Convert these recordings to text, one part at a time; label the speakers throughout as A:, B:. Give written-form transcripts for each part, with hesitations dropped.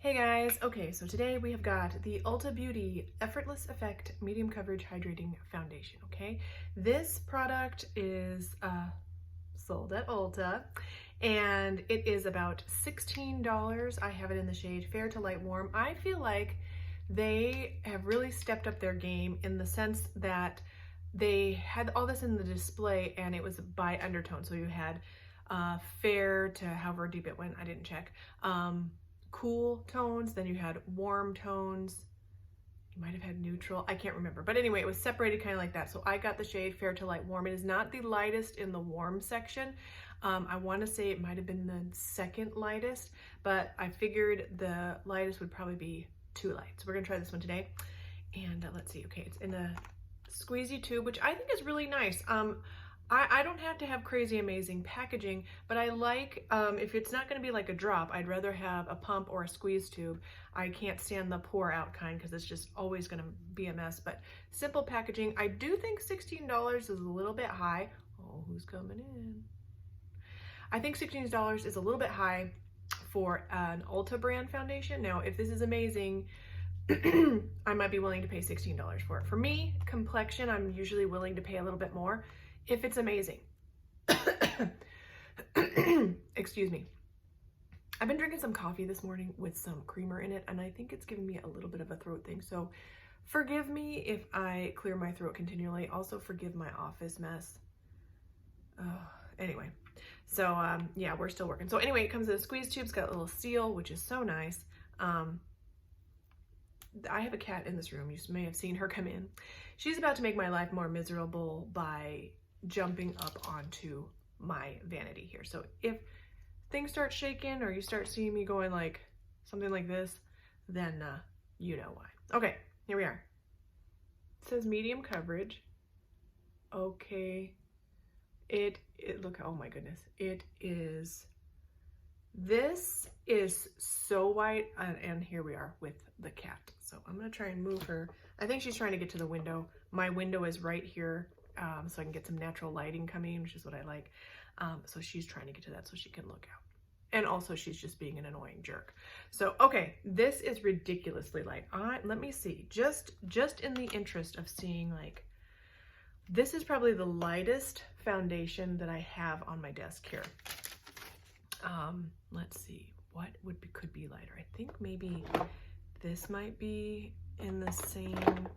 A: Hey guys, okay, so today we have got the Ulta Beauty Effortless Effect Medium Coverage Hydrating Foundation, okay? This product is sold at Ulta and it is about $16. I have it in the shade Fair to Light Warm. I feel like they have really stepped up their game in the sense that they had all this in the display and it was by undertone. So you had fair to however deep it went, I didn't check. Cool tones, then you had warm tones, you might have had neutral, I can't remember, but anyway, it was separated kind of like that. So I got the shade Fair to Light Warm. It is not the lightest in the warm section. I want to say it might have been the second lightest, but I figured the lightest would probably be too light. So we're gonna try this one today, and let's see. Okay, it's in a squeezy tube, which I think is really nice. I don't have to have crazy amazing packaging, but I like, if it's not going to be like a drop, I'd rather have a pump or a squeeze tube. I can't stand the pour out kind because it's just always going to be a mess, but simple packaging. I do think $16 is a little bit high. Oh, who's coming in? I think $16 is a little bit high for an Ulta brand foundation. Now, if this is amazing, I might be willing to pay $16 for it. For me, complexion, I'm usually willing to pay a little bit more if it's amazing. Excuse me. I've been drinking some coffee this morning with some creamer in it, and I think it's giving me a little bit of a throat thing. So forgive me if I clear my throat continually. Also forgive my office mess. Anyway, so yeah, we're still working. So anyway, it comes in a squeeze tube. It's got a little seal, which is so nice. I have a cat in this room. You may have seen her come in. She's about to make my life more miserable by jumping up onto my vanity here. So if things start shaking or you start seeing me going like something like this, then you know why. Okay, here we are. It says medium coverage. Okay, it look, oh my goodness, it is, this is so white, and here we are with the cat. So I'm gonna try and move her. I think she's trying to get to the window. My window is right here, so I can get some natural lighting coming, which is what I like. So she's trying to get to that so she can look out. And also she's just being an annoying jerk. So, okay, this is ridiculously light. Let me see, just in the interest of seeing, like, this is probably the lightest foundation that I have on my desk here. Let's see, what could be lighter? I think maybe this might be in the same.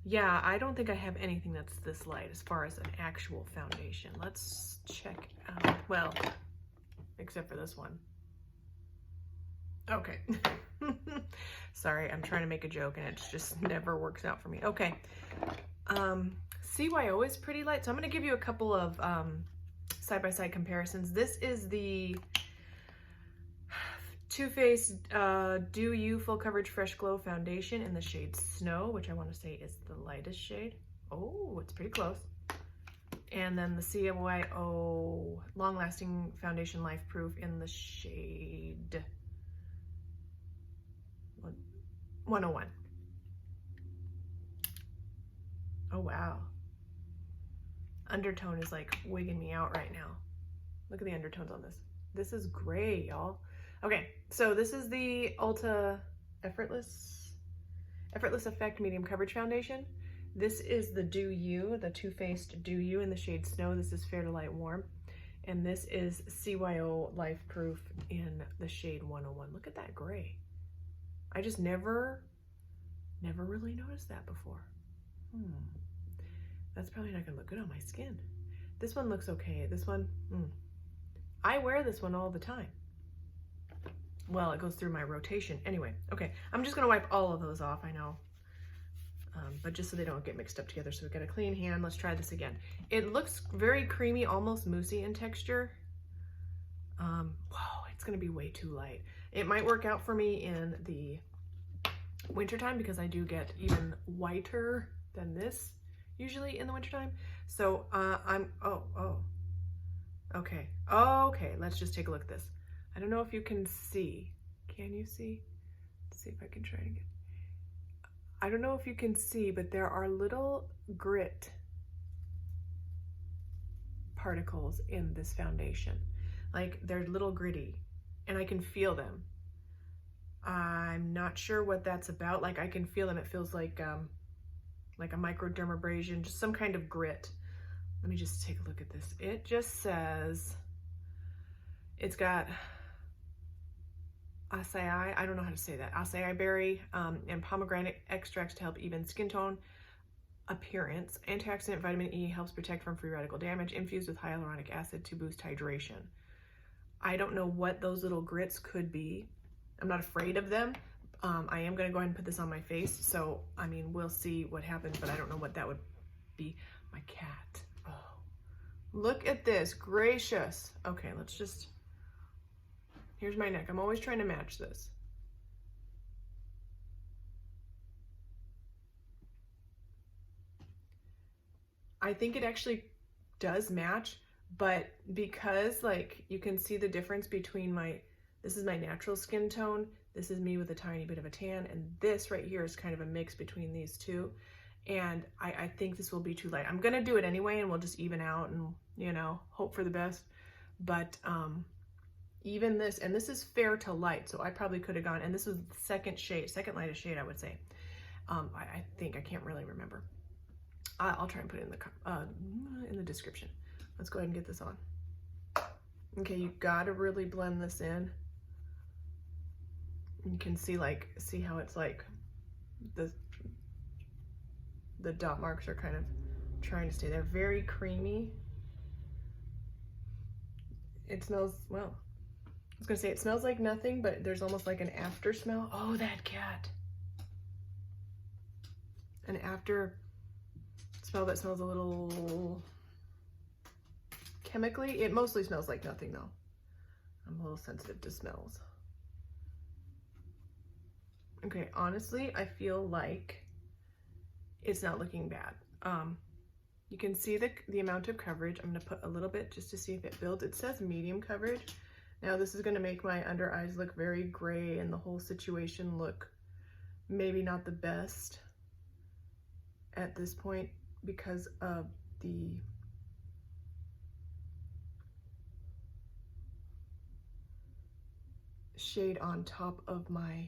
A: Yeah, I don't think I have anything that's this light as far as an actual foundation. Let's check out, well, except for this one. Okay. Sorry, I'm trying to make a joke and it just never works out for me. Okay. CYO is pretty light, so I'm going to give you a couple of side-by-side comparisons. This is the Too Faced Do You Full Coverage Fresh Glow Foundation in the shade Snow, which I want to say is the lightest shade. Oh, it's pretty close. And then the CYO Long Lasting Foundation Life Proof in the shade 101. Oh, wow. Undertone is like wigging me out right now. Look at the undertones on this. This is gray, y'all. Okay, so this is the Ulta Effortless Effect Medium Coverage Foundation. This is the Do You, the Too Faced Do You in the shade Snow. This is Fair to Light Warm. And this is CYO Life Proof in the shade 101. Look at that gray. I just never really noticed that before. That's probably not gonna look good on my skin. This one looks okay. This one, I wear this one all the time. Well, it goes through my rotation. Anyway, okay, I'm just gonna wipe all of those off, I know. But just so they don't get mixed up together. So we've got a clean hand. Let's try this again. It looks very creamy, almost moussey in texture. Whoa, it's gonna be way too light. It might work out for me in the wintertime because I do get even whiter than this usually in the wintertime. So okay, let's just take a look at this. I don't know if you can see. Can you see? Let's see if I can try to get. I don't know if you can see, but there are little grit particles in this foundation. Like, they're little gritty, and I can feel them. I'm not sure what that's about. Like I can feel them. It feels like a microdermabrasion, just some kind of grit. Let me just take a look at this. It just says it's got acai, I don't know how to say that, acai berry and pomegranate extracts to help even skin tone appearance. Antioxidant vitamin E helps protect from free radical damage, infused with hyaluronic acid to boost hydration. I don't know what those little grits could be. I'm not afraid of them. I am gonna go ahead and put this on my face. So, I mean, we'll see what happens, but I don't know what that would be. My cat, oh, look at this, gracious. Okay, let's just, here's my neck. I'm always trying to match this. I think it actually does match, but because like you can see the difference between this is my natural skin tone, this is me with a tiny bit of a tan, and this right here is kind of a mix between these two. And I think this will be too light. I'm gonna do it anyway and we'll just even out and, you know, hope for the best. But even this, and this is fair to light, so I probably could have gone, and this is the second lightest shade, I would say. I think, I can't really remember. I'll try and put it in the description. Let's go ahead and get this on. Okay, you gotta really blend this in. You can see how it's like the dot marks are kind of trying to stay there. Very creamy. It smells, well, I was gonna say it smells like nothing, but there's almost like an after smell. Oh, that cat. An after smell that smells a little chemically. It mostly smells like nothing though. I'm a little sensitive to smells. Okay, honestly, I feel like it's not looking bad. You can see the amount of coverage. I'm gonna put a little bit just to see if it builds. It says medium coverage. Now this is gonna make my under eyes look very gray and the whole situation look maybe not the best at this point because of the shade on top of my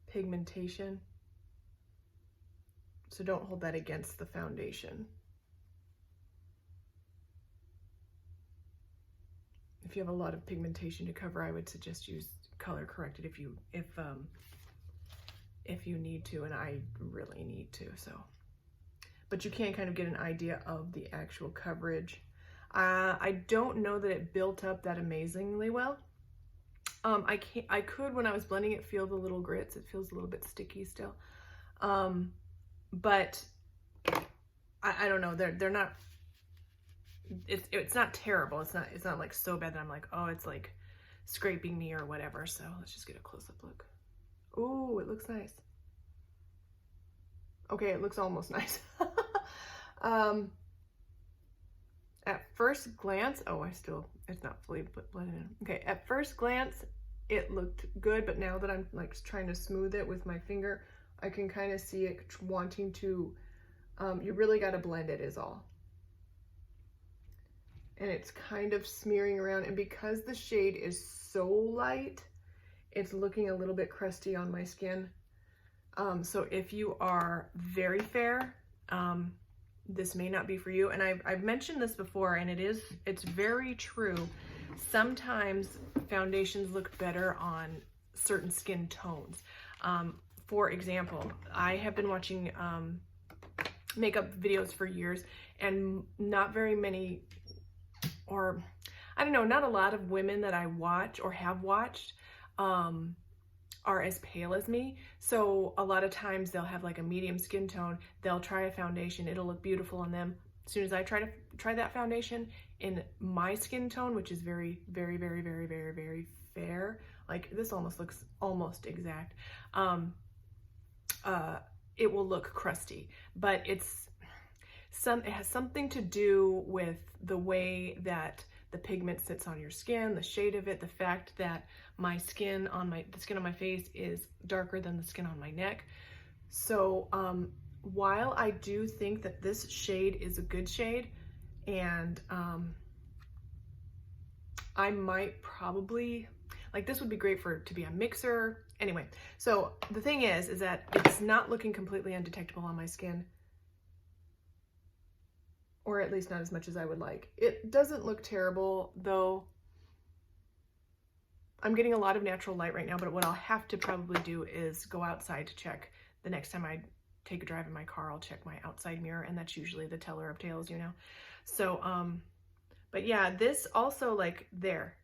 A: pigmentation. So don't hold that against the foundation. If you have a lot of pigmentation to cover, I would suggest use color corrected if you need to, and I really need to, so. But you can kind of get an idea of the actual coverage. I don't know that it built up that amazingly well. I could, when I was blending it, feel the little grits. It feels a little bit sticky still. But I don't know, they're not, it's not terrible. It's not like so bad that I'm like, oh, it's like scraping me or whatever. So let's just get a close-up look. Ooh, it looks nice. Okay, it looks almost nice. At first glance, oh, it's not fully blended in. Okay, at first glance, it looked good, but now that I'm like trying to smooth it with my finger, I can kind of see it wanting to, you really got to blend it is all. And it's kind of smearing around, and because the shade is so light, it's looking a little bit crusty on my skin. So if you are very fair, this may not be for you. And I've mentioned this before, and it's very true. Sometimes foundations look better on certain skin tones. For example, I have been watching makeup videos for years, and not very many, or I don't know, not a lot of women that I watch or have watched are as pale as me. So a lot of times they'll have like a medium skin tone, they'll try a foundation, it'll look beautiful on them. As soon as I try that foundation in my skin tone, which is very, very, very, very, very, very fair, like this almost looks almost exact, it will look crusty. But it has something to do with the way that the pigment sits on your skin, the shade of it, the fact that the skin on my face is darker than the skin on my neck. So while I do think that this shade is a good shade, and I might probably, like, this would be great to be a mixer Anyway, so the thing is that it's not looking completely undetectable on my skin, or at least not as much as I would like. It doesn't look terrible, though. I'm getting a lot of natural light right now, but what I'll have to probably do is go outside to check. The next time I take a drive in my car, I'll check my outside mirror, and that's usually the teller of tales, you know? So, but yeah, this also, like, there.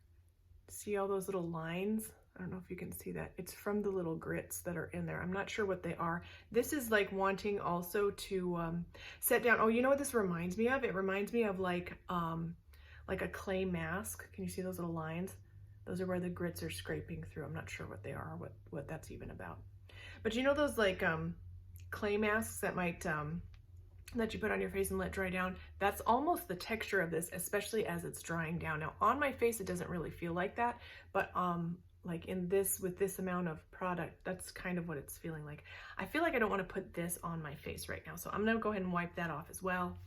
A: See all those little lines? I don't know if you can see that. It's from the little grits that are in there. I'm not sure what they are. This is like wanting also to set down. Oh, you know what this reminds me of? It reminds me of like a clay mask. Can you see those little lines? Those are where the grits are scraping through. I'm not sure what they are, what that's even about. But you know those like clay masks that might that you put on your face and let dry down? That's almost the texture of this, especially as it's drying down. Now on my face it doesn't really feel like that, but like in this, with this amount of product, that's kind of what it's feeling like. I feel like I don't want to put this on my face right now, so I'm gonna go ahead and wipe that off as well,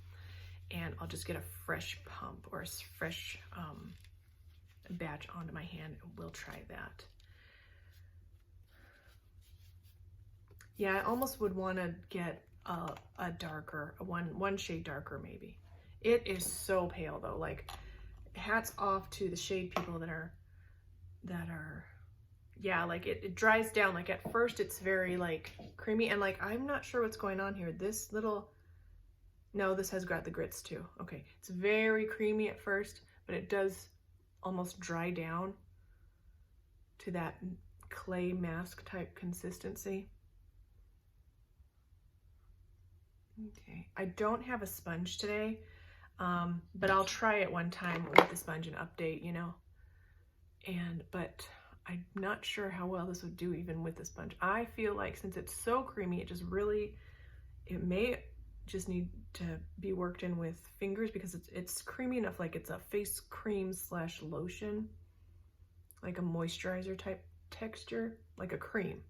A: and I'll just get a fresh pump or a fresh batch onto my hand, and we'll try that. Yeah, I almost would want to get a darker, one shade darker maybe. It is so pale though. Like, hats off to the shade people that are yeah, like it dries down. Like at first it's very like creamy, and like I'm not sure what's going on here. This little, no, this has got the grits too. Okay, it's very creamy at first, but it does almost dry down to that clay mask type consistency. Okay, I don't have a sponge today, but I'll try it one time with the sponge and update, you know. But I'm not sure how well this would do even with the sponge. I feel like since it's so creamy, it may just need to be worked in with fingers, because it's creamy enough, like it's a face cream / lotion, like a moisturizer type texture, like a cream.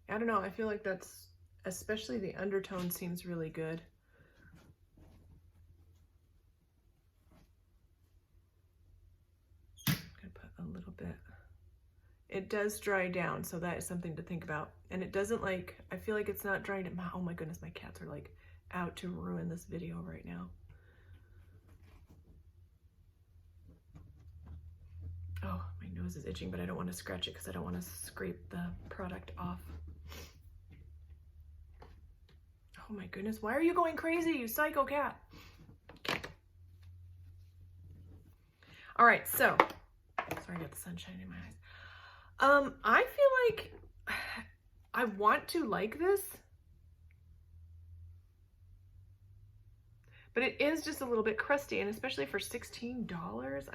A: I don't know, I feel like that's, especially the undertone seems really good. I'm gonna put a little bit. It does dry down, so that is something to think about. And it doesn't, like, I feel like it's not drying down. Oh my goodness, my cats are like out to ruin this video right now. Oh, my nose is itching, but I don't want to scratch it because I don't want to scrape the product off. Oh my goodness, why are you going crazy, you psycho cat? All right, so, sorry, I got the sunshine in my eyes. I feel like I want to like this, but it is just a little bit crusty, and especially for $16,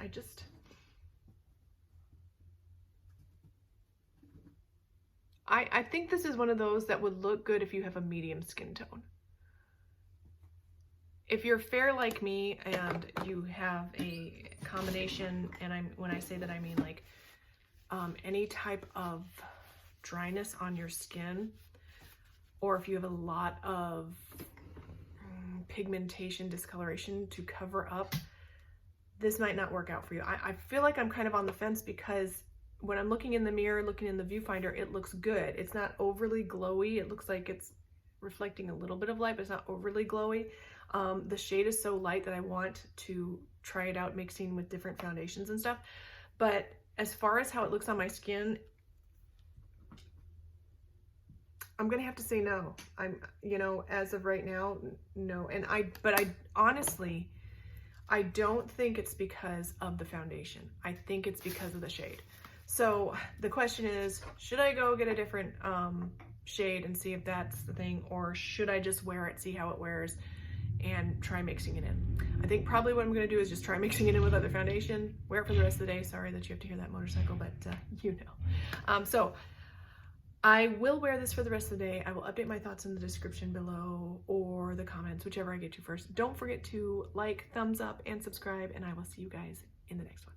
A: I think this is one of those that would look good if you have a medium skin tone. If you're fair like me and you have a combination, and when I say that, I mean like any type of dryness on your skin, or if you have a lot of pigmentation, discoloration to cover up, this might not work out for you. I feel like I'm kind of on the fence, because when I'm looking in the mirror, looking in the viewfinder, it looks good. It's not overly glowy. It looks like it's reflecting a little bit of light, but it's not overly glowy. The shade is so light that I want to try it out mixing with different foundations and stuff. But as far as how it looks on my skin, I'm gonna have to say no. As of right now, no. But I honestly, I don't think it's because of the foundation. I think it's because of the shade. So the question is, should I go get a different shade and see if that's the thing, or should I just wear it, see how it wears, and try mixing it in? I think probably what I'm gonna do is just try mixing it in with other foundation, wear it for the rest of the day. Sorry that you have to hear that motorcycle, but you know. So I will wear this for the rest of the day. I will update my thoughts in the description below or the comments, whichever I get to first. Don't forget to like, thumbs up, and subscribe, and I will see you guys in the next one.